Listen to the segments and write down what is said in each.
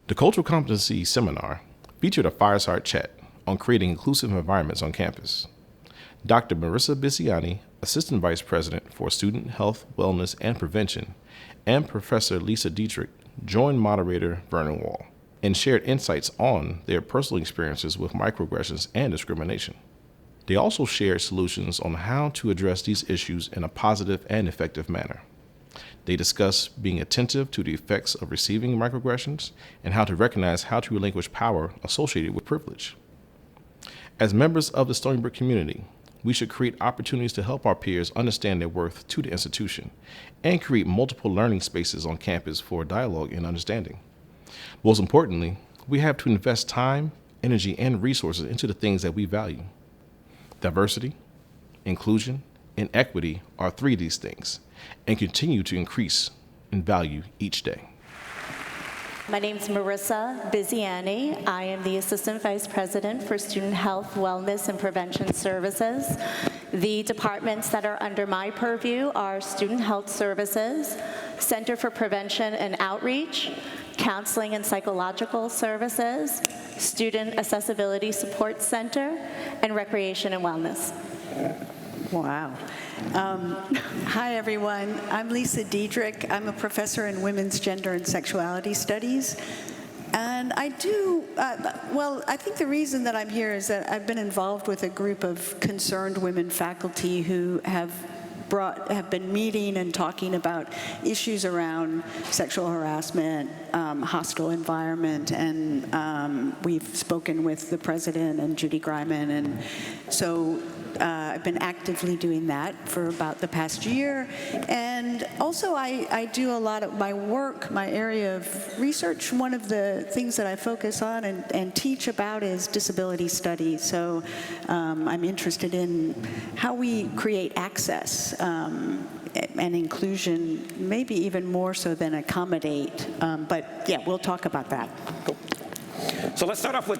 The Cultural Competency Seminar featured a Fireside chat on creating inclusive environments on campus. Dr. Marisa Bisiani, Assistant Vice President for Student Health, Wellness, and Prevention, and Professor Lisa Deitrich joined moderator Vernon Wall and shared insights on their personal experiences with microaggressions and discrimination. They also shared solutions on how to address these issues in a positive and effective manner. They discussed being attentive to the effects of receiving microaggressions and how to recognize how to relinquish power associated with privilege. As members of the Stony Brook community, we should create opportunities to help our peers understand their worth to the institution and create multiple learning spaces on campus for dialogue and understanding. Most importantly, we have to invest time, energy, and resources into the things that we value. Diversity, inclusion, and equity are three of these things and continue to increase in value each day. My name is Marisa Bisiani. I am the Assistant Vice President for Student Health, Wellness, and Prevention Services. The departments that are under my purview are Student Health Services, Center for Prevention and Outreach, Counseling and Psychological Services, Student Accessibility Support Center, and Recreation and Wellness. Wow. Hi, everyone. I'm Lisa Deitrich. I'm a professor in women's gender and sexuality studies. And I think the reason that I'm here is that I've been involved with a group of concerned women faculty who have been meeting and talking about issues around sexual harassment, hostile environment, and we've spoken with the president and Judy Greiman, and so I've been actively doing that for about the past year. And also I do a lot of my work, my area of research. One of the things that I focus on and teach about is disability studies. So I'm interested in how we create access and inclusion, maybe even more so than accommodate. But yeah, we'll talk about that. Cool. So let's start off with,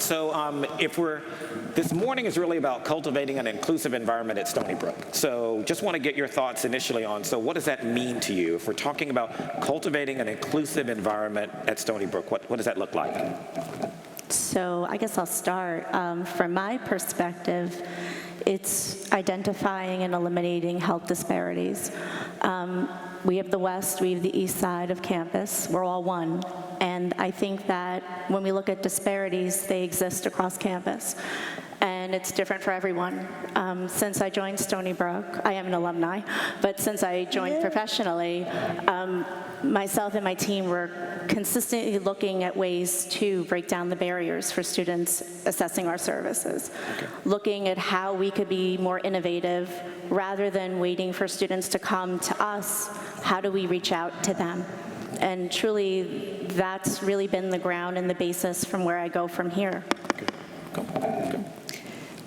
this morning is really about cultivating an inclusive environment at Stony Brook. So just want to get your thoughts initially on, so what does that mean to you? If we're talking about cultivating an inclusive environment at Stony Brook, what does that look like? So I guess I'll start. From my perspective, it's identifying and eliminating health disparities. We have the west, we have the east side of campus. We're all one. And I think that when we look at disparities, they exist across campus. And it's different for everyone. Since I joined Stony Brook, I am an alumni, but since I joined professionally, myself and my team were consistently looking at ways to break down the barriers for students assessing our services, looking at how we could be more innovative rather than waiting for students to come to us. How do we reach out to them? And truly, that's really been the ground and the basis from where I go from here. Go.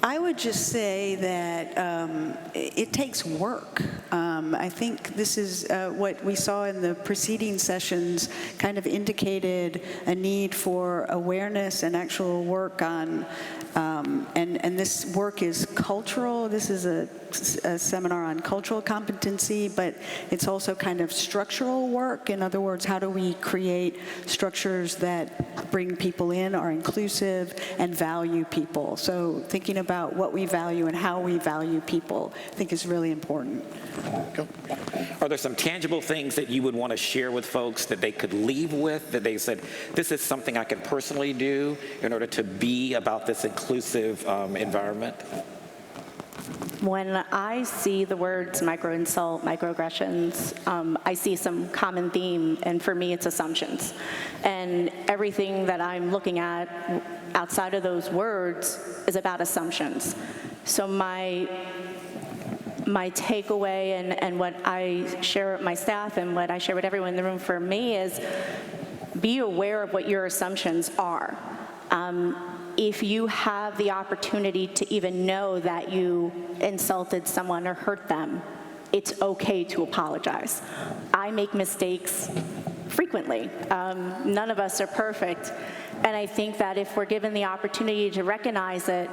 I would just say that it takes work. I think this is what we saw in the preceding sessions kind of indicated a need for awareness and actual work on, and this work is cultural. This is a seminar on cultural competency, but it's also kind of structural work. In other words, how do we create structures that bring people in, are inclusive, and value people? So thinking about what we value and how we value people, I think is really important. Go. Are there some tangible things that you would want to share with folks that they could leave with, that they said, this is something I can personally do in order to be about this inclusive environment? When I see the words micro-insult, microaggressions, I see some common theme, and for me it's assumptions. And everything that I'm looking at outside of those words is about assumptions. So my takeaway and what I share with my staff and what I share with everyone in the room for me is be aware of what your assumptions are. If you have the opportunity to even know that you insulted someone or hurt them, it's okay to apologize. I make mistakes frequently. None of us are perfect. And I think that if we're given the opportunity to recognize it,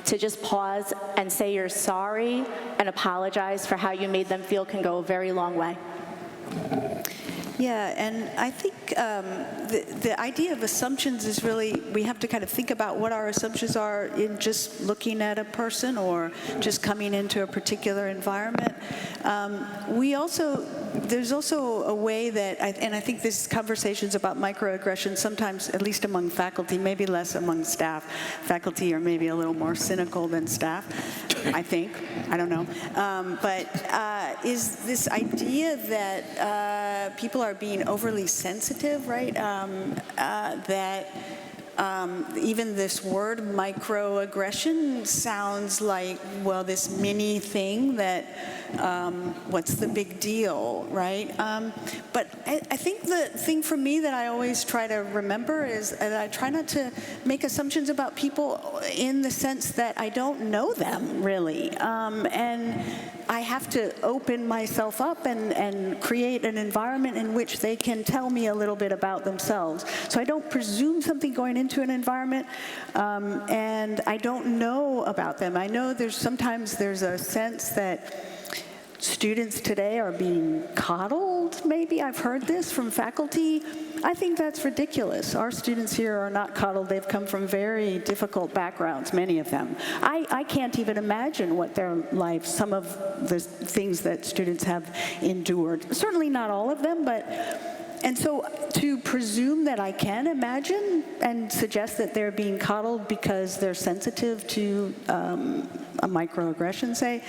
to just pause and say you're sorry and apologize for how you made them feel can go a very long way. Yeah, and I think the idea of assumptions is really, we have to kind of think about what our assumptions are in just looking at a person or just coming into a particular environment. There's also a way that, and I think this conversations about microaggressions sometimes, at least among faculty, maybe less among staff. Faculty are maybe a little more cynical than staff, I think. I don't know. Is this idea that people are being overly sensitive, right? That even this word microaggression sounds like, well, this mini thing that, what's the big deal, right? But I think the thing for me that I always try to remember is that I try not to make assumptions about people in the sense that I don't know them, really. And I have to open myself up and create an environment in which they can tell me a little bit about themselves. So I don't presume something going into an environment, and I don't know about them. I know sometimes there's a sense that students today are being coddled, maybe. I've heard this from faculty. I think that's ridiculous. Our students here are not coddled. They've come from very difficult backgrounds, many of them. I can't even imagine what their life, some of the things that students have endured. Certainly not all of them, and so to presume that I can imagine and suggest that they're being coddled because they're sensitive to a microaggression, say,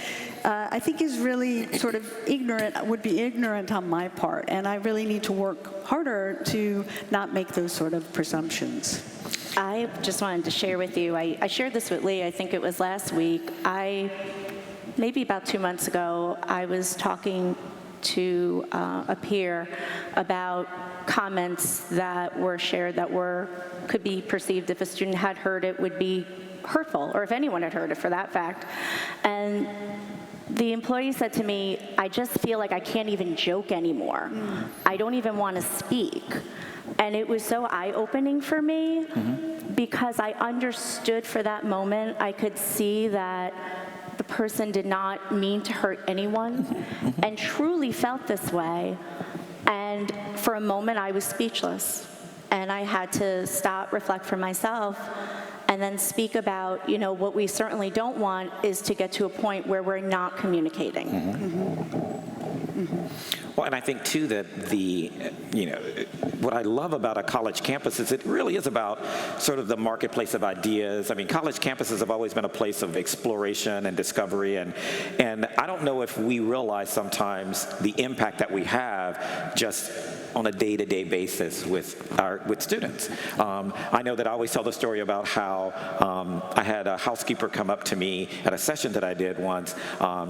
I think is really sort of ignorant, would be ignorant on my part. And I really need to work harder to not make those sort of presumptions. I just wanted to share with you, I shared this with Lee, I think it was last week. Maybe about 2 months ago, I was talking to a peer about comments that were shared that could be perceived, if a student had heard it, would be hurtful, or if anyone had heard it for that fact. And the employee said to me, I just feel like I can't even joke anymore. I don't even want to speak. And it was so eye-opening for me, because I understood for that moment, I could see that the person did not mean to hurt anyone and truly felt this way. And for a moment, I was speechless. And I had to stop, reflect for myself, and then speak about, what we certainly don't want is to get to a point where we're not communicating. Well, and I think, too, that what I love about a college campus is it really is about sort of the marketplace of ideas. I mean, college campuses have always been a place of exploration and discovery, and I don't know if we realize sometimes the impact that we have just on a day-to-day basis with students. I know that I always tell the story about how I had a housekeeper come up to me at a session that I did once.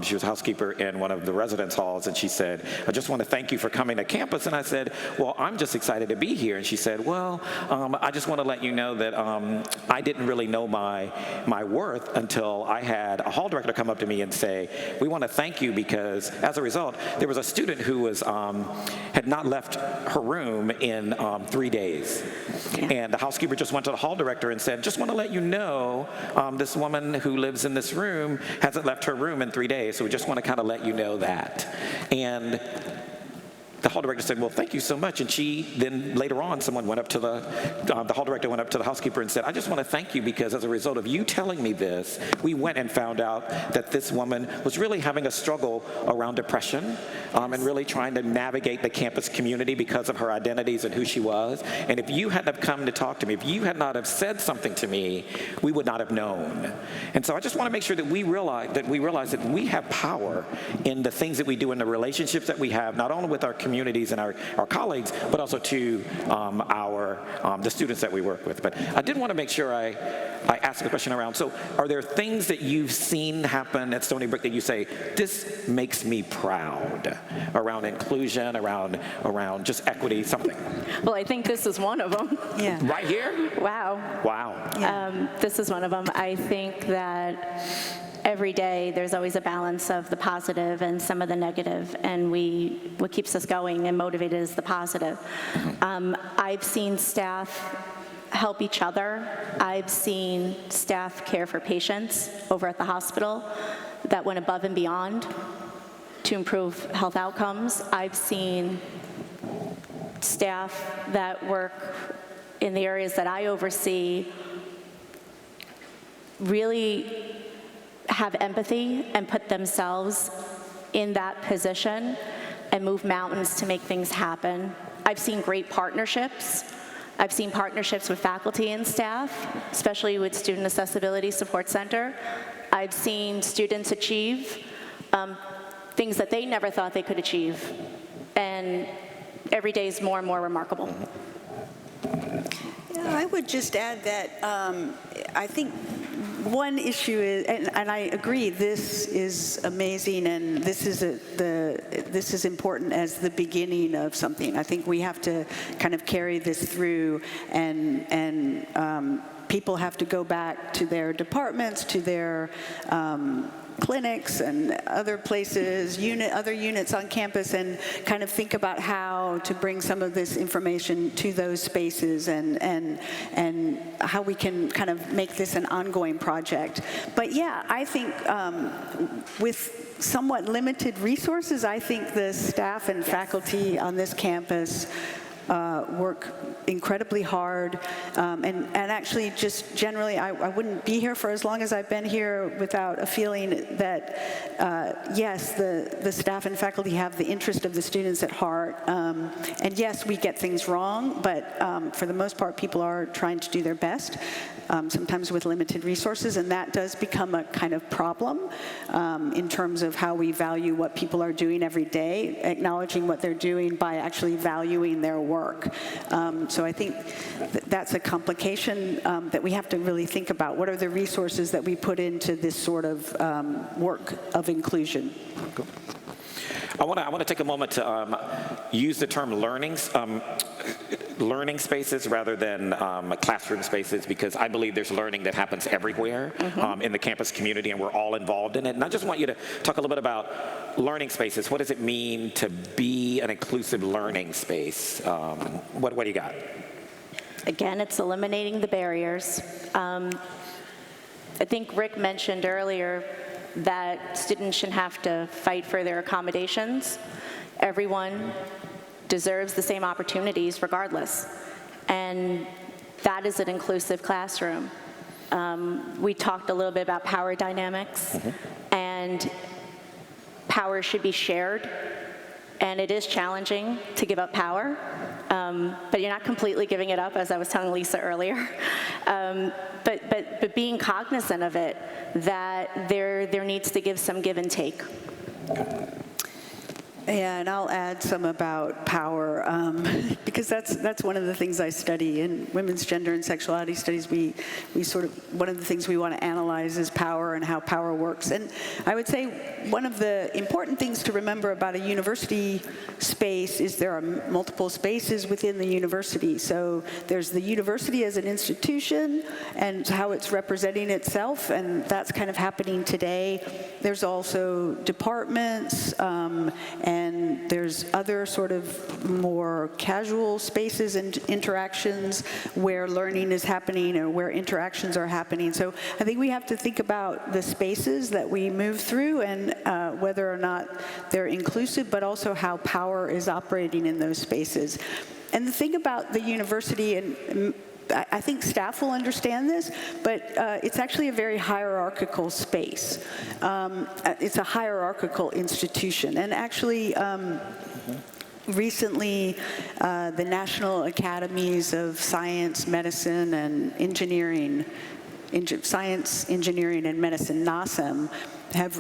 She was a housekeeper in one of the residence halls, and she said, I just want to thank you for coming to campus. And I said, well, I'm just excited to be here. And she said, well, I just want to let you know that I didn't really know my worth until I had a hall director come up to me and say, we want to thank you because, as a result, there was a student who was had not left her room in 3 days. And the housekeeper just went to the hall director and said, just want to let you know, this woman who lives in this room hasn't left her room in 3 days, so we just want to kind of let you know that. And the hall director said, well, thank you so much. And then later on, someone went up to the hall director went up to the housekeeper and said, I just want to thank you because as a result of you telling me this, we went and found out that this woman was really having a struggle around depression and really trying to navigate the campus community because of her identities and who she was. And if you hadn't have come to talk to me, if you had not have said something to me, we would not have known. And so I just want to make sure that we realize that we have power in the things that we do, in the relationships that we have, not only with our communities and our colleagues, but also to the students that we work with. But I did want to make sure I ask a question around, so are there things that you've seen happen at Stony Brook that you say, this makes me proud, around inclusion, around just equity, something? Well, I think this is one of them. Yeah. Right here? Wow. Yeah. This is one of them. I think that every day there's always a balance of the positive and some of the negative, and what keeps us going and motivated is the positive. I've seen staff help each other. I've seen staff care for patients over at the hospital that went above and beyond. to improve health outcomes. I've seen staff that work in the areas that I oversee really have empathy and put themselves in that position and move mountains to make things happen. I've seen great partnerships. I've seen partnerships with faculty and staff, especially with Student Accessibility Support Center. I've seen students achieve things that they never thought they could achieve. And every day is more and more remarkable. Yeah, I would just add that I think one issue is, and I agree, this is amazing, and this is important as the beginning of something. I think we have to kind of carry this through, and people have to go back to their departments, to their clinics and other places, other units on campus, and kind of think about how to bring some of this information to those spaces, and how we can kind of make this an ongoing project. But yeah, I think with somewhat limited resources, I think the staff and faculty on this campus work incredibly hard, and actually just generally, I wouldn't be here for as long as I've been here without a feeling that, yes, the staff and faculty have the interest of the students at heart, and yes, we get things wrong, but for the most part, people are trying to do their best, sometimes with limited resources, and that does become a kind of problem in terms of how we value what people are doing every day, acknowledging what they're doing by actually valuing their work. So I think that's a complication that we have to really think about. What are the resources that we put into this sort of work of inclusion? Cool. I want to take a moment to use the term learning spaces rather than classroom spaces, because I believe there's learning that happens everywhere in the campus community, and we're all involved in it. And I just want you to talk a little bit about learning spaces. What does it mean to be an inclusive learning space? What do you got? Again, it's eliminating the barriers. I think Rick mentioned earlier that students shouldn't have to fight for their accommodations. Everyone deserves the same opportunities regardless. And that is an inclusive classroom. We talked a little bit about power dynamics, and power should be shared. And it is challenging to give up power, but you're not completely giving it up, as I was telling Lisa earlier. But being cognizant of it, that there needs to give some give and take. Yeah, and I'll add some about power, because that's one of the things I study in women's gender and sexuality studies. We sort of, one of the things we want to analyze is power and how power works. And I would say one of the important things to remember about a university space is there are multiple spaces within the university. So there's the university as an institution and how it's representing itself, and that's kind of happening today. There's also departments, and there's other sort of more casual spaces and interactions where learning is happening or where interactions are happening. So I think we have to think about the spaces that we move through and whether or not they're inclusive, but also how power is operating in those spaces. And the thing about the university, and I think staff will understand this, but it's actually a very hierarchical space. It's a hierarchical institution. And actually, recently, the National Academies of Science, Medicine, and Engineering, Science, Engineering, and Medicine, NASEM,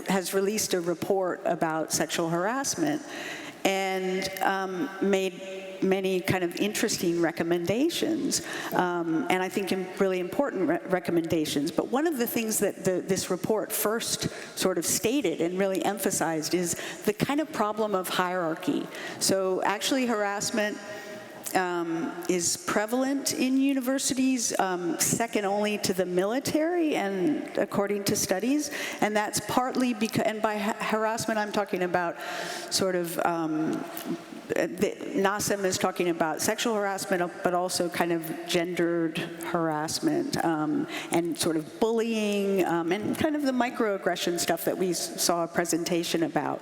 has released a report about sexual harassment and made many kind of interesting recommendations, and I think really important recommendations. But one of the things that this report first sort of stated and really emphasized is the kind of problem of hierarchy. So actually harassment is prevalent in universities, second only to the military, and according to studies, and that's partly because, and by harassment I'm talking about sort of NASEM is talking about sexual harassment, but also kind of gendered harassment, and sort of bullying, and kind of the microaggression stuff that we saw a presentation about.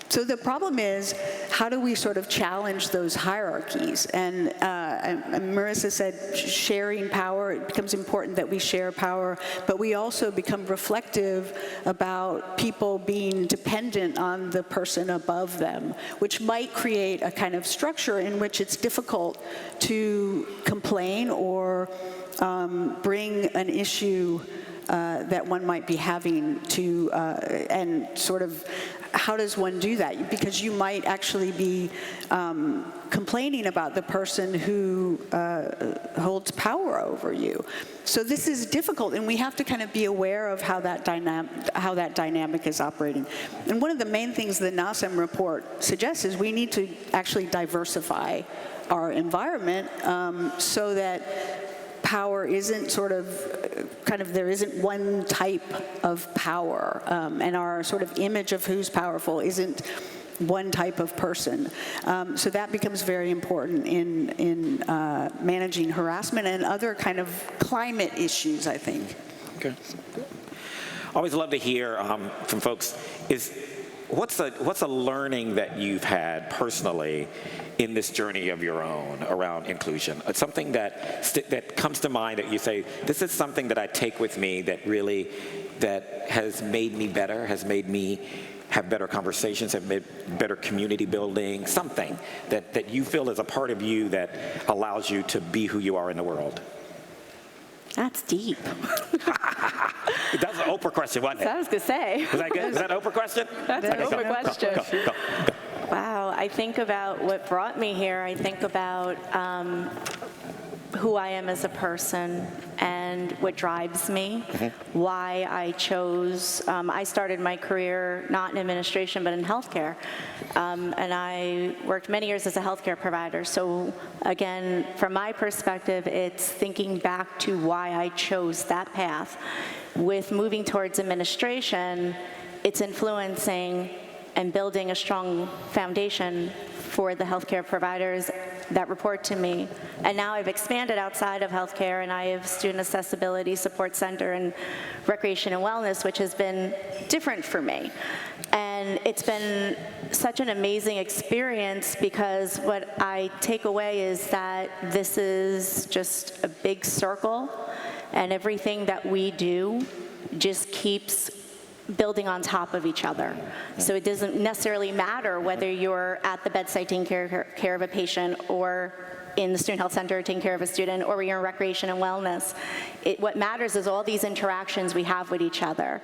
So the problem is, how do we sort of challenge those hierarchies? And Marisa said sharing power, it becomes important that we share power, but we also become reflective about people being dependent on the person above them, which might create a kind of structure in which it's difficult to complain or bring an issue that one might be having to, and sort of, how does one do that? Because you might actually be complaining about the person who holds power over you. So this is difficult, and we have to kind of be aware of how that dynamic is operating. And one of the main things the NASEM report suggests is we need to actually diversify our environment so that power isn't sort of, there isn't one type of power, and our sort of image of who's powerful isn't one type of person. So that becomes very important in managing harassment and other kind of climate issues, I think. Okay. Always love to hear from folks, what's a learning that you've had personally in this journey of your own around inclusion? It's something that comes to mind that you say, this is something that I take with me that has made me better, has made me have better conversations, have made better community building, something that you feel is a part of you that allows you to be who you are in the world? That's deep. That was an Oprah question, wasn't it? I was going to say. Was that good? Was that an Oprah question? That's an Oprah question. Go. Wow, I think about what brought me here. I think about who I am as a person and what drives me, why I chose, I started my career not in administration but in healthcare, and I worked many years as a healthcare provider. So again, from my perspective, it's thinking back to why I chose that path. With moving towards administration, it's influencing and building a strong foundation for the healthcare providers that report to me. And now I've expanded outside of healthcare, and I have Student Accessibility Support Center and Recreation and Wellness, which has been different for me. And it's been such an amazing experience, because what I take away is that this is just a big circle, and everything that we do just keeps building on top of each other. So it doesn't necessarily matter whether you're at the bedside taking care of a patient, or in the student health center taking care of a student, or you're in recreation and wellness. What matters is all these interactions we have with each other.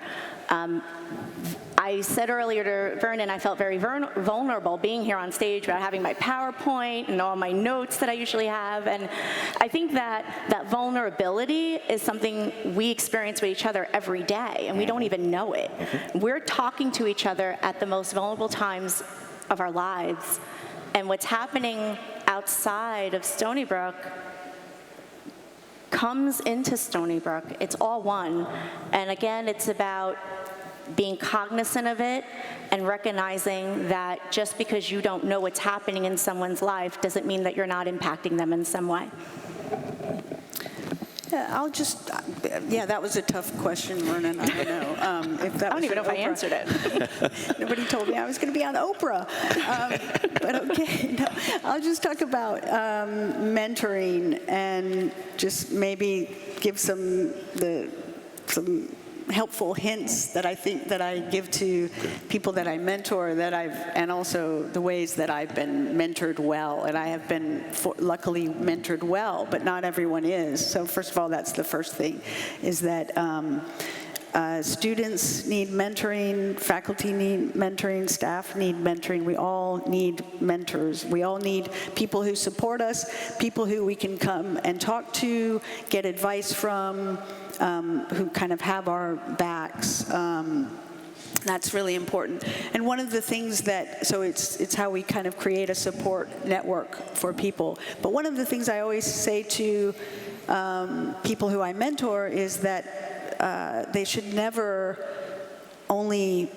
I said earlier to Vernon, I felt very vulnerable being here on stage without having my PowerPoint and all my notes that I usually have. And I think that vulnerability is something we experience with each other every day, and we don't even know it. We're talking to each other at the most vulnerable times of our lives. And what's happening outside of Stony Brook comes into Stony Brook. It's all one. And again, it's about being cognizant of it and recognizing that just because you don't know what's happening in someone's life doesn't mean that you're not impacting them in some way. Yeah, that was a tough question, Vernon. I don't know. I don't even know if I answered it. Nobody told me I was going to be on Oprah. But okay, no, I'll just talk about mentoring and just maybe give some helpful hints that I think that I give to people that I mentor, and also the ways that I've been mentored well. And I have been luckily mentored well, but not everyone is. So first of all, that's the first thing, is that students need mentoring, faculty need mentoring, staff need mentoring. We all need mentors. We all need people who support us, people who we can come and talk to, get advice from, who kind of have our backs. That's really important. And one of the things so it's how we kind of create a support network for people. But one of the things I always say to people who I mentor is that they should never only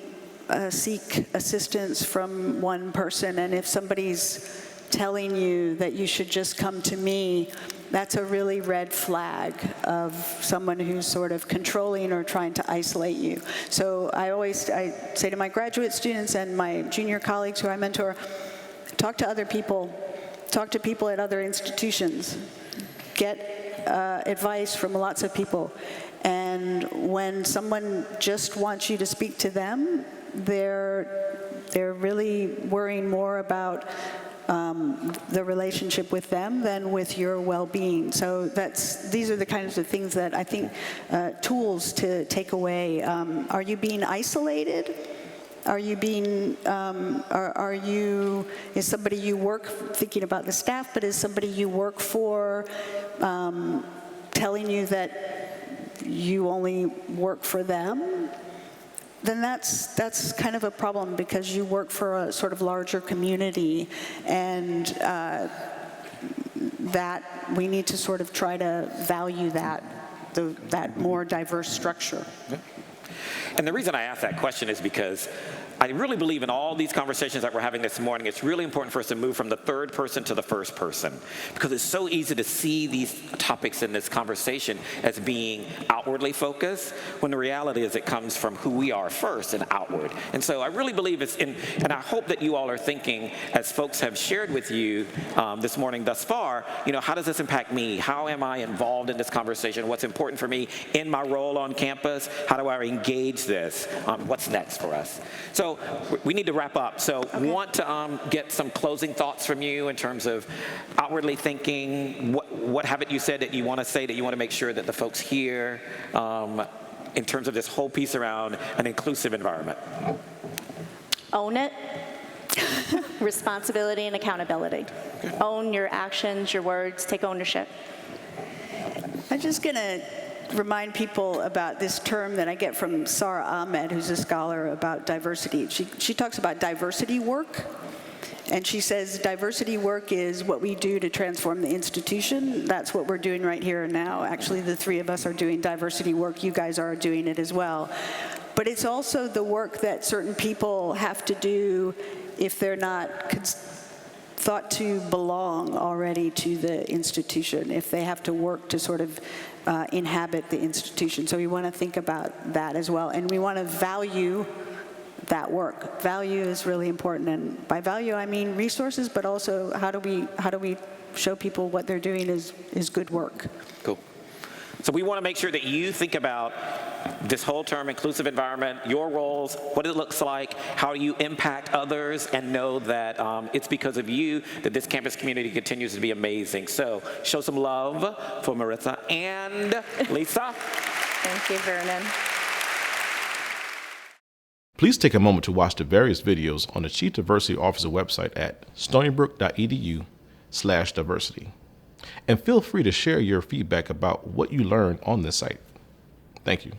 seek assistance from one person. And if somebody's telling you that you should just come to me, that's a really red flag of someone who's sort of controlling or trying to isolate you. So I say to my graduate students and my junior colleagues who I mentor, talk to other people, talk to people at other institutions, get advice from lots of people. And when someone just wants you to speak to them, they're really worrying more about the relationship with them than with your well-being. So these are the kinds of things that I think tools to take away. Are you being isolated? Are you being, is somebody you work, thinking about the staff, but is somebody you work for telling you that you only work for them? Then that's kind of a problem, because you work for a sort of larger community, and that we need to sort of try to value that more diverse structure. Yeah. And the reason I ask that question is because I really believe in all these conversations that we're having this morning, it's really important for us to move from the third person to the first person, because it's so easy to see these topics in this conversation as being outwardly focused, when the reality is it comes from who we are first and outward. And so I really believe it's in, and I hope that you all are thinking, as folks have shared with you this morning thus far, how does this impact me? How am I involved in this conversation? What's important for me in my role on campus? How do I engage this? What's next for us? So we need to wrap up. So we want to get some closing thoughts from you in terms of outwardly thinking. What have it you said that you want to say that you want to make sure that the folks hear in terms of this whole piece around an inclusive environment? Own it. Responsibility and accountability. Own your actions, your words, take ownership. I'm just going to remind people about this term that I get from Sarah Ahmed, who's a scholar about diversity. She talks about diversity work, and she says diversity work is what we do to transform the institution. That's what we're doing right here and now. Actually, the three of us are doing diversity work. You guys are doing it as well. But it's also the work that certain people have to do if they're not thought to belong already to the institution, if they have to work to sort of inhabit the institution. So we want to think about that as well, and we want to value that work. Value is really important, and by value I mean resources, but also how do we show people what they're doing is good work. Cool. So we want to make sure that you think about this whole term, inclusive environment, your roles, what it looks like, how you impact others, and know that it's because of you that this campus community continues to be amazing. So show some love for Marisa and Lisa. Thank you, Vernon. Please take a moment to watch the various videos on the Chief Diversity Officer website at stonybrook.edu/diversity. And feel free to share your feedback about what you learned on this site. Thank you.